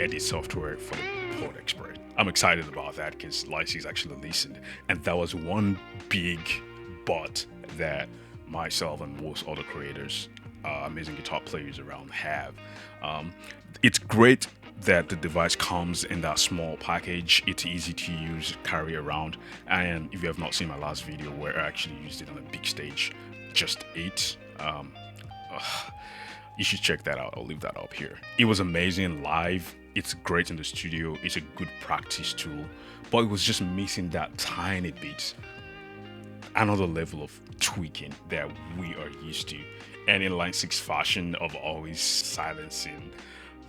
edit software for the Pod Expert. I'm excited about that because Lycys actually listened, and that was one big but that myself and most other creators, amazing guitar players around have. Um, it's great that the device comes in that small package. It's easy to use, carry around. And if you have not seen my last video where I actually used it on a big stage, just eight. You should check that out. I'll leave that up here. It was amazing live. It's great in the studio. It's a good practice tool, but it was just missing that tiny bit, another level of tweaking that we are used to. And in Line 6 fashion of always silencing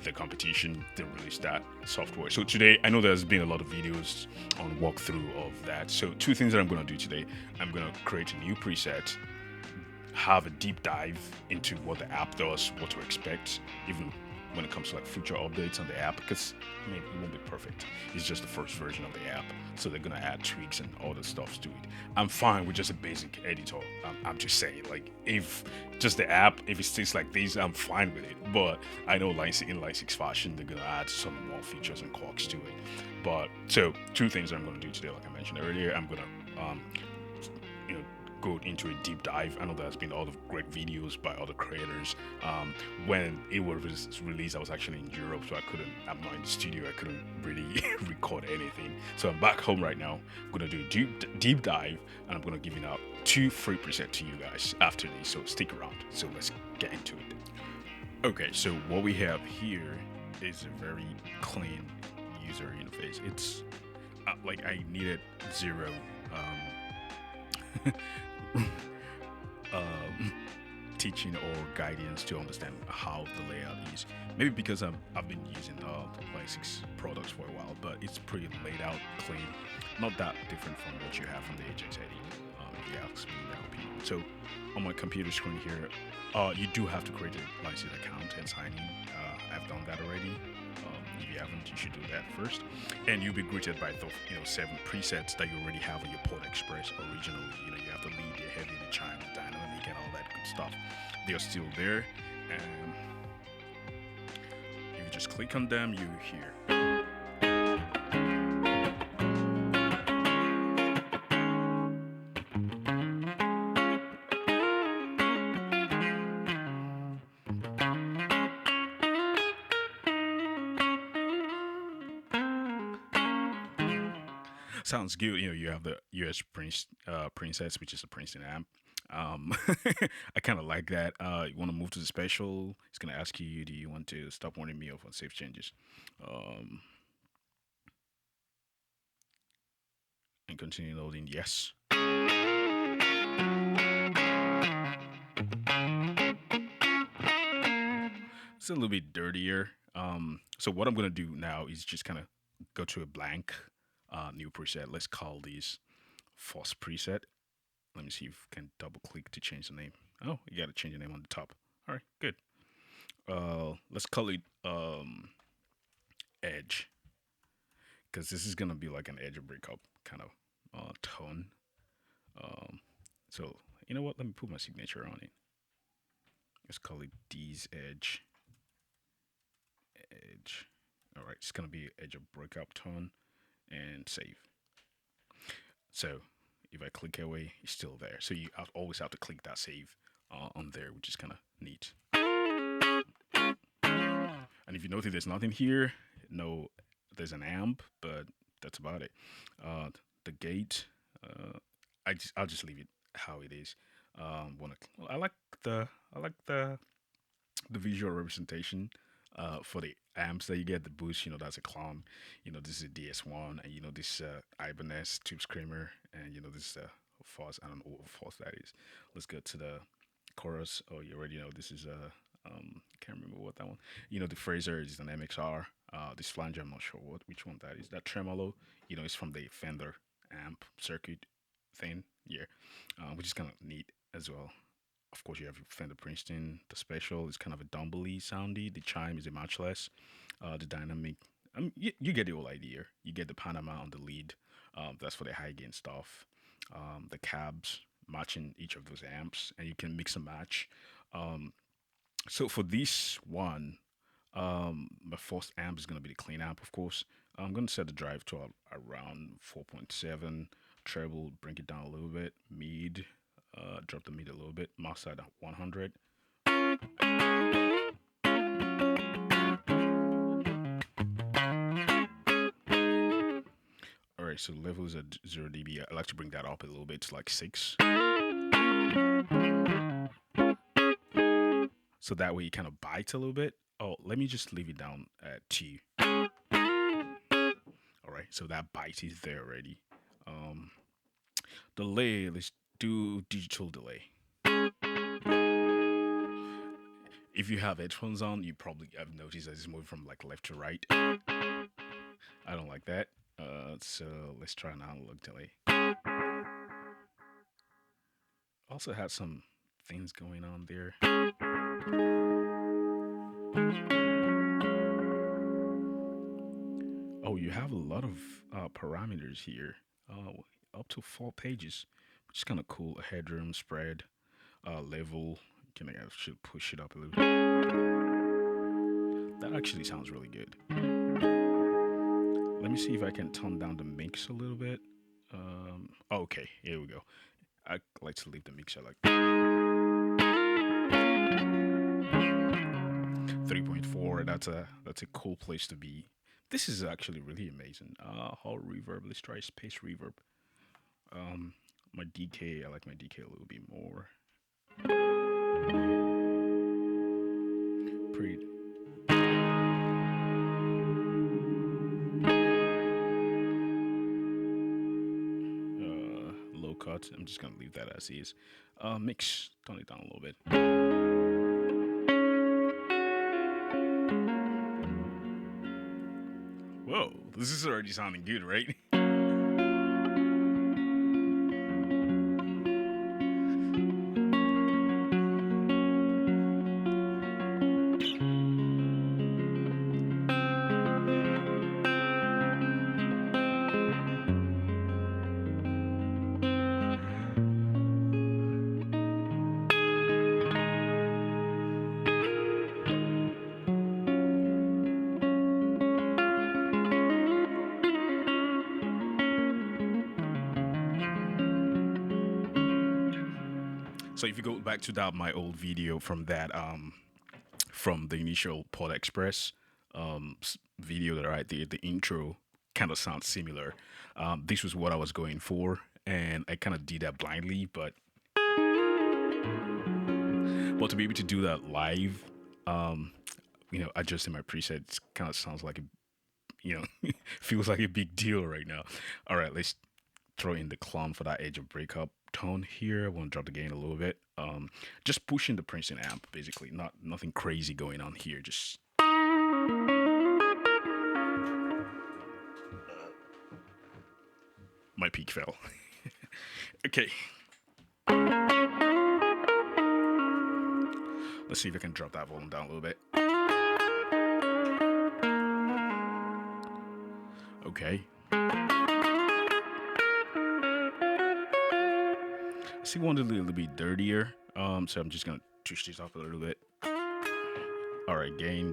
the competition, they released that software. So today, I know there's been a lot of videos on walkthrough of that. So two things that I'm going to do today. I'm going to create a new preset, have a deep dive into what the app does, what to expect, even when it comes to like future updates on the app. Because I mean, it won't be perfect. It's just the first version of the app, so they're gonna add tweaks and all the stuff to it. I'm fine with just a basic editor. I'm just saying, like, if just the app, if it stays like this, I'm fine with it. But I know in Line 6 fashion, they're gonna add some more features and quirks to it. But so two things I'm gonna do today, like I mentioned earlier, I'm gonna you know go into a deep dive. I know there's been a lot of great videos by other creators. When it was released, I was actually in Europe, so I'm not in the studio. I couldn't really record anything. So I'm back home right now. I'm gonna do a deep dive, and I'm gonna give out two free presets to you guys after this. So stick around. So let's get into it. Okay, so what we have here is a very clean user interface. It's like I needed zero um, teaching or guidance to understand how the layout is. Maybe because I've been using Line 6 products for a while, but it's pretty laid out, clean, not that different from what you have from the HX80. If you ask me, that opinion. So on my computer screen here, you do have to create a Line 6 account and sign in. I've done that already. If you haven't, you should do that first, and you'll be greeted by the 7 presets that you already have on your Port Express originally. You have the lead, the heavy, the chime, the dynamic, and all that good stuff. They're still there, and if you just click on them, you hear. Sounds good. You have the US Princess, which is a Princeton amp. Um, I kind of like that. You want to move to the special? It's gonna ask you, do you want to stop warning me of unsafe changes? Um, and continue loading. Yes. It's a little bit dirtier. So what I'm gonna do now is just kind of go to a blank new preset. Let's call this Force preset. Let me see if I can double click to change the name. Oh, you got to change the name on the top. All right, good. Let's call it Edge, because this is gonna be like an edge breakup kind of tone. Um, so you know what? Let me put my signature on it. Let's call it D's Edge. Edge. All right, it's gonna be edge of breakup tone and save. So if I click away, it's still there. So always have to click that save on there, which is kind of neat. And if you notice, there's nothing here. No, there's an amp, but that's about it. Uh, the gate, I'll just leave it how it is. Well, I like the visual representation. For the amps that you get, the boost, that's a clone. This is a DS1, and this Ibanez Tube Screamer, and this Foss. I don't know what Foss that is. Let's go to the chorus. Oh, you already know this is a can't remember what that one. The Fraser is an MXR. This flanger, I'm not sure which one that is. That tremolo, it's from the Fender amp circuit thing. Yeah, which is kind of neat as well. Of course, you have your Fender Princeton. The special is kind of a dumbly soundy. The chime is a much less. The dynamic, you get the whole idea. You get the Panama on the lead. That's for the high gain stuff. The cabs matching each of those amps, and you can mix and match. Um, so for this one, My first amp is gonna be the clean amp, of course. I'm gonna set the drive to around 4.7. Treble, bring it down a little bit. Mid, drop the mid a little bit. Master at 100. All right, so levels at 0 dB. I like to bring that up a little bit to like 6. So that way it kind of bites a little bit. Oh, let me just leave it down at 2. All right, so that bite is there already. Delay, let's do digital delay. If you have headphones on, you probably have noticed that it's moving from like left to right. I don't like that. So let's try an analog delay. Also had some things going on there. Oh, you have a lot of parameters here. Up to 4 pages, which is kind of cool. Headroom, spread, level. Can I should push it up a little bit? That actually sounds really good. Let me see if I can tone down the mix a little bit. Okay, here we go. I like to leave the mixer like 3.4. That's a cool place to be. This is actually really amazing. Hall reverb. Let's try space reverb. My DK. I like my DK a little bit more. Pretty. Low cut. I'm just gonna leave that as is. Mix. Tone it down a little bit. Whoa, this is already sounding good, right? So if you go back to that my old video from that from the initial Pod Express video that I did, the intro kind of sounds similar. This was what I was going for, and I kind of did that blindly, but to be able to do that live, adjusting my presets kind of sounds like feels like a big deal right now. All right, let's throw in the clone for that edge of breakup tone here. I want to drop the gain a little bit. Just pushing the Princeton amp, basically. Nothing crazy going on here. Just my peak fell. Okay. Let's see if I can drop that volume down a little bit. Okay. I see one a little bit dirtier. So I'm just gonna touch this up a little bit. All right, gain,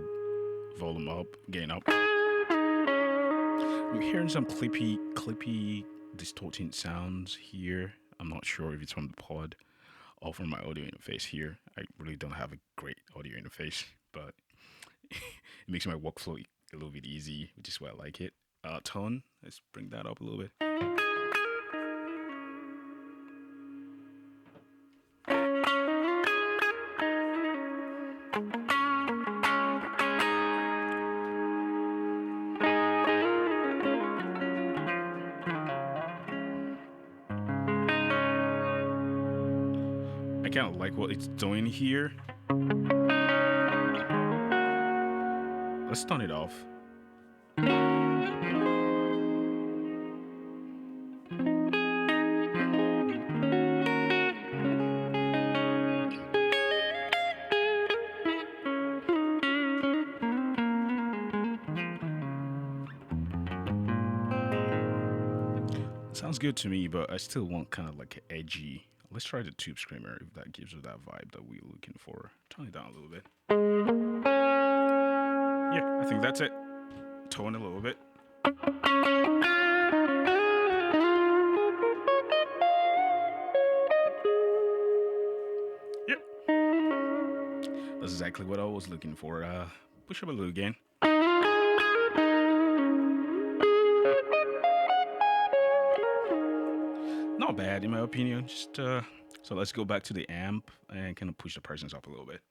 volume up, gain up. I'm hearing some clippy, distorting sounds here. I'm not sure if it's from the pod or from my audio interface here. I really don't have a great audio interface, but it makes my workflow a little bit easy, which is why I like it. Tone, let's bring that up a little bit. I kind of like what it's doing here. Let's turn it off. Sounds good to me, but I still want kind of like edgy. Let's try the Tube Screamer if that gives us that vibe that we're looking for. Turn it down a little bit. Yeah, I think that's it. Tone a little bit. Yep, that's exactly what I was looking for. Push up a little again. Not bad in my opinion. Just so let's go back to the amp and kind of push the presence up a little bit.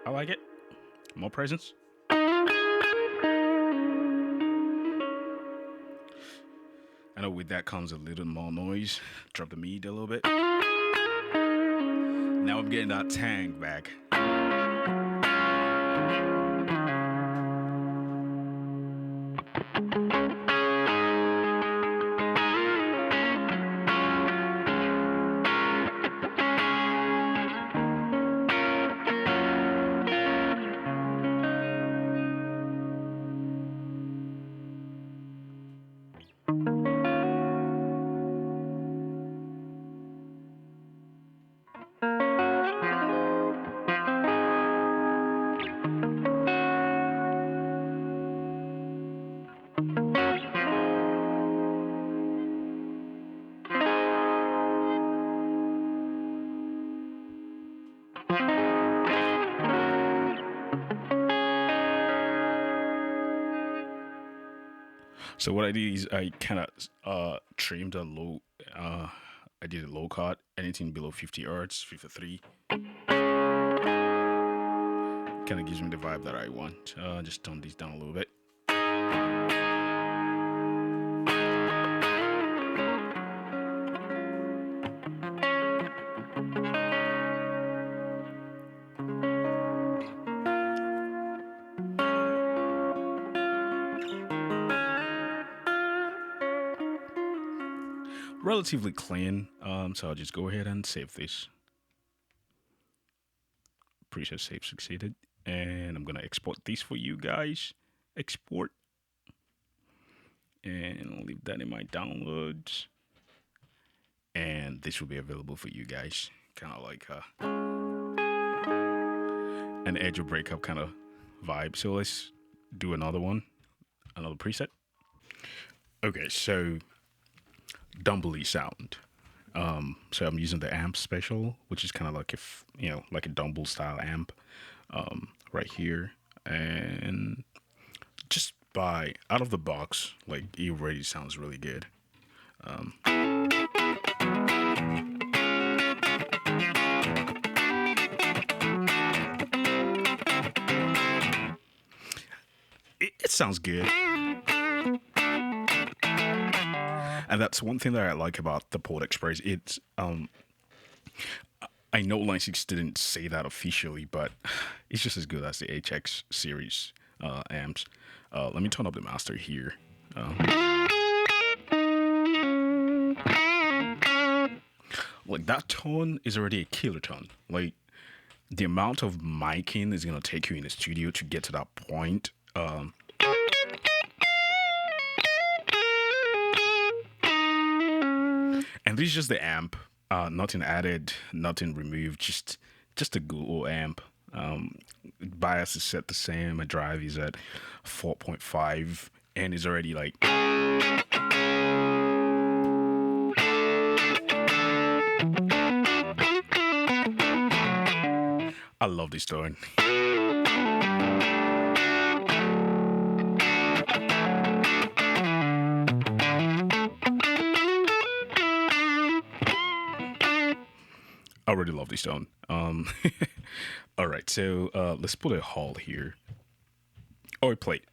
I like it. More presence. I know with that comes a little more noise. Drop the mid a little bit. Now I'm getting that tang back. So what I did is I kind of trimmed a low. I did a low cut. Anything below 50 hertz, 53, kind of gives me the vibe that I want. Just tone these down a little bit. Relatively clean. So I'll just go ahead and save this. Preset save succeeded, and I'm gonna export this for you guys. Export, and I'll leave that in my downloads. And this will be available for you guys, kind of like an edge of breakup kind of vibe. So let's do another one, another preset. Okay, so Dumbly sound. So I'm using the amp special, which is kind of like if like a Dumble style amp, right here, and just by out of the box, like it already sounds really good. It sounds good. And that's one thing that I like about the Port Express. It's I know Line 6 didn't say that officially, but it's just as good as the HX series amps. Let me turn up the master here. Like that tone is already a killer tone. Like the amount of miking is gonna take you in the studio to get to that point. And this is just the amp, nothing added, nothing removed, just a good old amp. Bias is set the same. My drive is at 4.5, and it's already like. I love this tone. I already love this tone. All right, so let's put a hall here. Or a plate.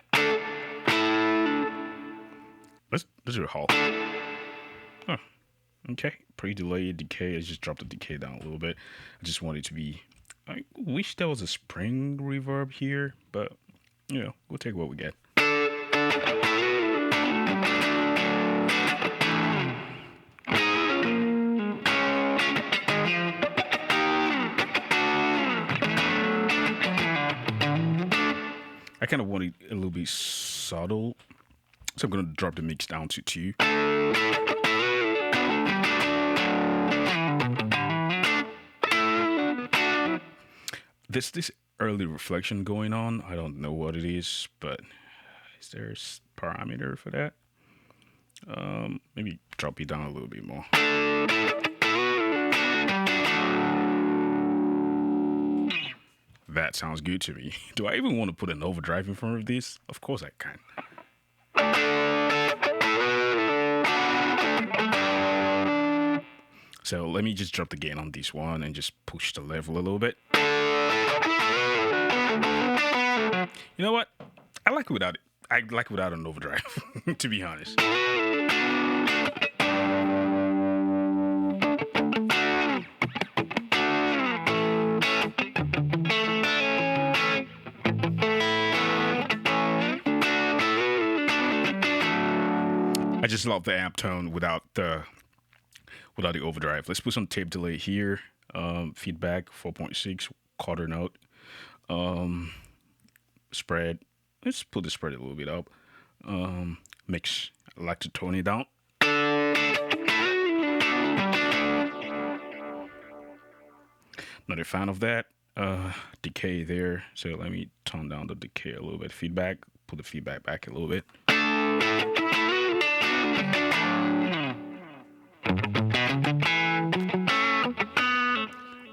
Let's do a hall. Huh. Okay, pre-delay decay. I just dropped the decay down a little bit. I just want it to be. I wish there was a spring reverb here, but we'll take what we get. I kind of want it a little bit subtle, so I'm going to drop the mix down to 2. This early reflection going on. I don't know what it is, but is there a parameter for that? Maybe drop it down a little bit more. That sounds good to me. Do I even want to put an overdrive in front of this? Of course I can. So let me just drop the gain on this one and just push the level a little bit. You know what? I like it without it. I like it without an overdrive, to be honest. I just love the amp tone without the overdrive. Let's put some tape delay here. Feedback 4.6 quarter note. Spread. Let's put the spread a little bit up. Mix. I like to tone it down. Not a fan of that. Decay there. So let me tone down the decay a little bit. Feedback. Put the feedback back a little bit.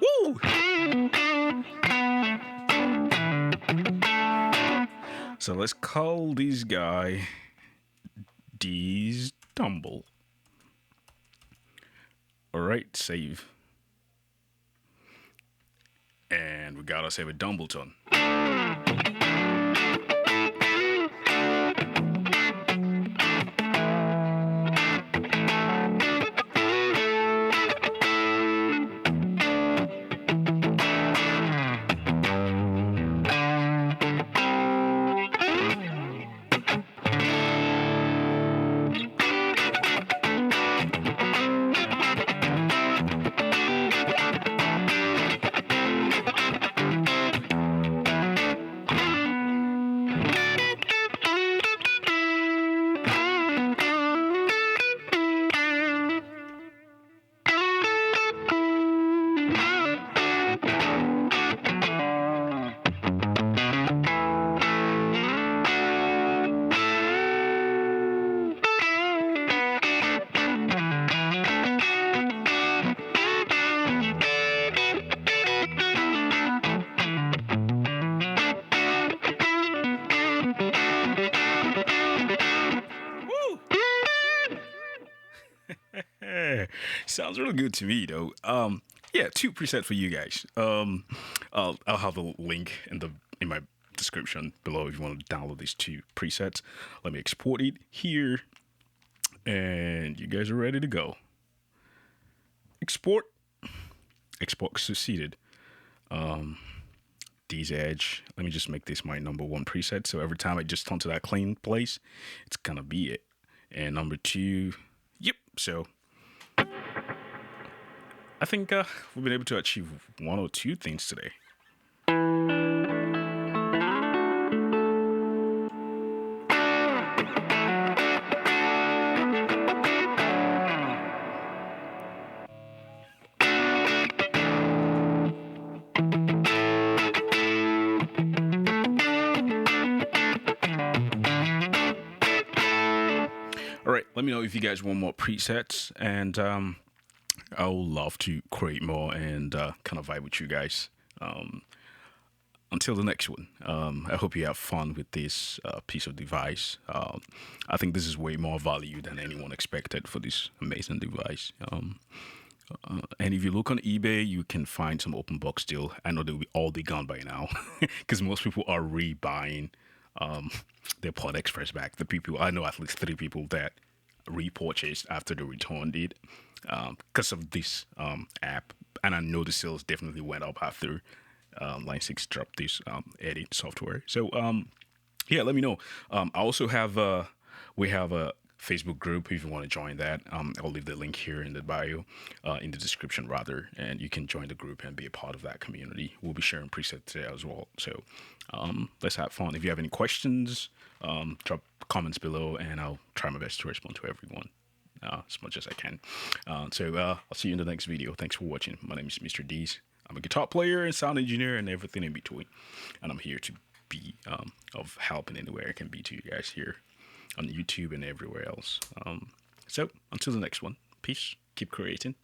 Woo! So let's call this guy D's Tumble. Alright, save. And we gotta save a Dumbleton. Sounds really good to me, though. Yeah, two preset for you guys. I'll have a link in my description below if you want to download these two presets. Let me export it here, and you guys are ready to go. Export. Export succeeded. D's Edge. Let me just make this my number one preset. So every time I just turn to that clean place, it's gonna be it. And number two, yep. So I think we've been able to achieve one or two things today. All right, let me know if you guys want more presets, and I would love to create more and kind of vibe with you guys. Until the next one, I hope you have fun with this piece of device. I think this is way more value than anyone expected for this amazing device. And if you look on eBay, you can find some open box still. I know they'll all be gone by now because most people are rebuying their Pod Express back. The people I know, at least 3 people that repurchased after they returned it because of this app, and I know the sales definitely went up after Line 6 dropped this edit software. So yeah, let me know. I also have we have a Facebook group if you want to join that. I'll leave the link here in the bio, in the description rather, and you can join the group and be a part of that community. We'll be sharing presets today as well. So let's have fun. If you have any questions, drop comments below, and I'll try my best to respond to everyone as much as I can. So I'll see you in the next video. Thanks for watching. My name is Mr. Dees. I'm a guitar player and sound engineer and everything in between. And I'm here to be of help in any way I can be to you guys here on YouTube and everywhere else. So until the next one, peace. Keep creating.